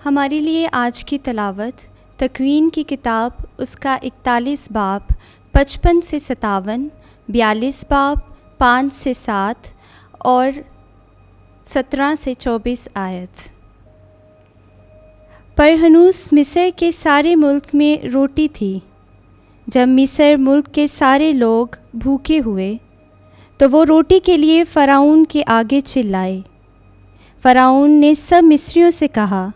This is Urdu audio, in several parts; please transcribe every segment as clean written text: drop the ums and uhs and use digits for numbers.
ہمارے لیے آج کی تلاوت تکوین کی کتاب اس کا 41 باب 55 سے 57، 42 باب 5 سے 7 اور 17 سے 24 آیت۔ پر ہنوز مصر کے سارے ملک میں روٹی تھی۔ جب مصر ملک کے سارے لوگ بھوکے ہوئے تو وہ روٹی کے لیے فرعون کے آگے چلائے۔ فرعون نے سب مصریوں سے کہا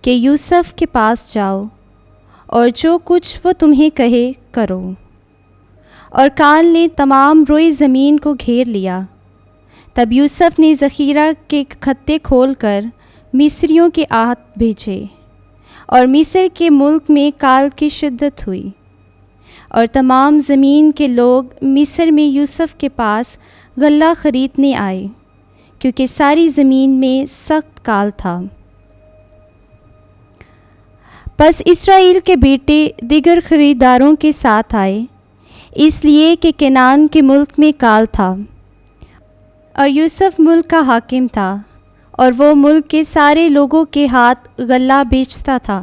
کہ یوسف کے پاس جاؤ اور جو کچھ وہ تمہیں کہے کرو۔ اور کال نے تمام روئی زمین کو گھیر لیا۔ تب یوسف نے ذخیرہ کے کھتے کھول کر مصریوں کے ہاتھ بھیجے، اور مصر کے ملک میں کال کی شدت ہوئی، اور تمام زمین کے لوگ مصر میں یوسف کے پاس غلہ خریدنے آئے، کیونکہ ساری زمین میں سخت کال تھا۔ پس اسرائیل کے بیٹے دیگر خریداروں کے ساتھ آئے، اس لیے کہ کنعان کے ملک میں کال تھا، اور یوسف ملک کا حاکم تھا، اور وہ ملک کے سارے لوگوں کے ہاتھ غلہ بیچتا تھا۔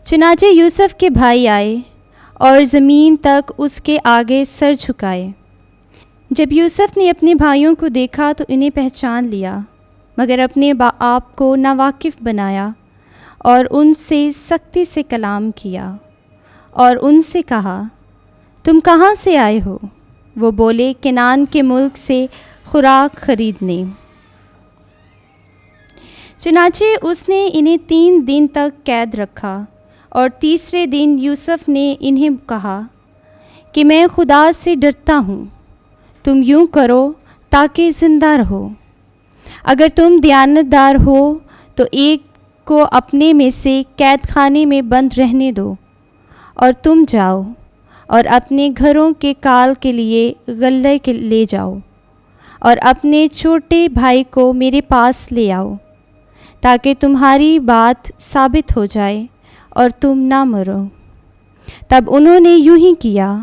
چنانچہ یوسف کے بھائی آئے اور زمین تک اس کے آگے سر جھکائے۔ جب یوسف نے اپنے بھائیوں کو دیکھا تو انہیں پہچان لیا، مگر اپنے آپ کو ناواقف بنایا اور ان سے سختی سے کلام کیا، اور ان سے کہا، تم کہاں سے آئے ہو؟ وہ بولے، کنعان کے ملک سے خوراک خریدنے۔ چنانچہ اس نے انہیں 3 دن تک قید رکھا، اور تیسرے دن یوسف نے انہیں کہا کہ میں خدا سے ڈرتا ہوں، تم یوں کرو تاکہ زندہ رہو۔ اگر تم دیانت دار ہو تو ایک کو اپنے میں سے قید خانے میں بند رہنے دو، اور تم جاؤ اور اپنے گھروں کے کال کے لیے غلے لے جاؤ، اور اپنے چھوٹے بھائی کو میرے پاس لے آؤ، تاکہ تمہاری بات ثابت ہو جائے اور تم نہ مرو۔ تب انہوں نے یوں ہی کیا،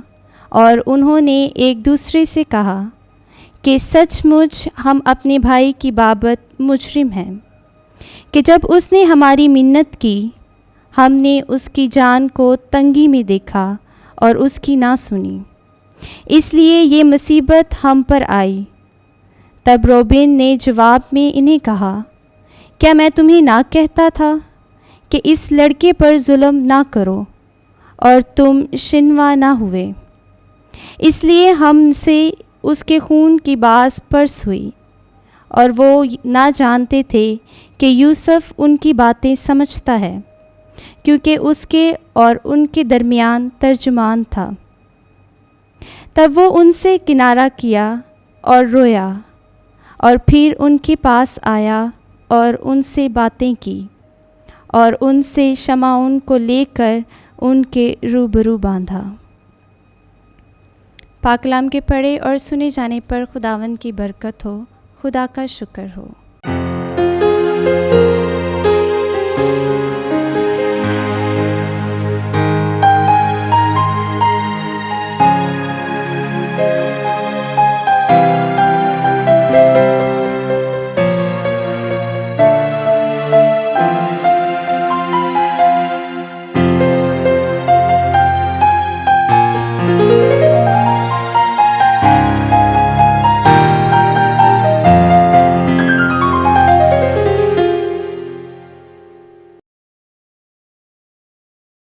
اور انہوں نے ایک دوسرے سے کہا کہ سچ مچ ہم اپنے بھائی کی بابت مجرم ہیں، کہ جب اس نے ہماری منت کی، ہم نے اس کی جان کو تنگی میں دیکھا اور اس کی نہ سنی، اس لیے یہ مصیبت ہم پر آئی۔ تب روبین نے جواب میں انہیں کہا، کیا میں تمہیں نہ کہتا تھا کہ اس لڑکے پر ظلم نہ کرو، اور تم شنوا نہ ہوئے؟ اس لیے ہم سے اس کے خون کی باس پرس ہوئی، اور وہ نہ جانتے تھے کہ یوسف ان کی باتیں سمجھتا ہے، کیونکہ اس کے اور ان کے درمیان ترجمان تھا۔ تب وہ ان سے کنارہ کیا اور رویا، اور پھر ان کے پاس آیا اور ان سے باتیں کی، اور ان سے شمعون کو لے کر ان کے روبرو باندھا۔ پاک کلام کے پڑھے اور سنے جانے پر خداوند کی برکت ہو۔ خدا کا شکر ہو۔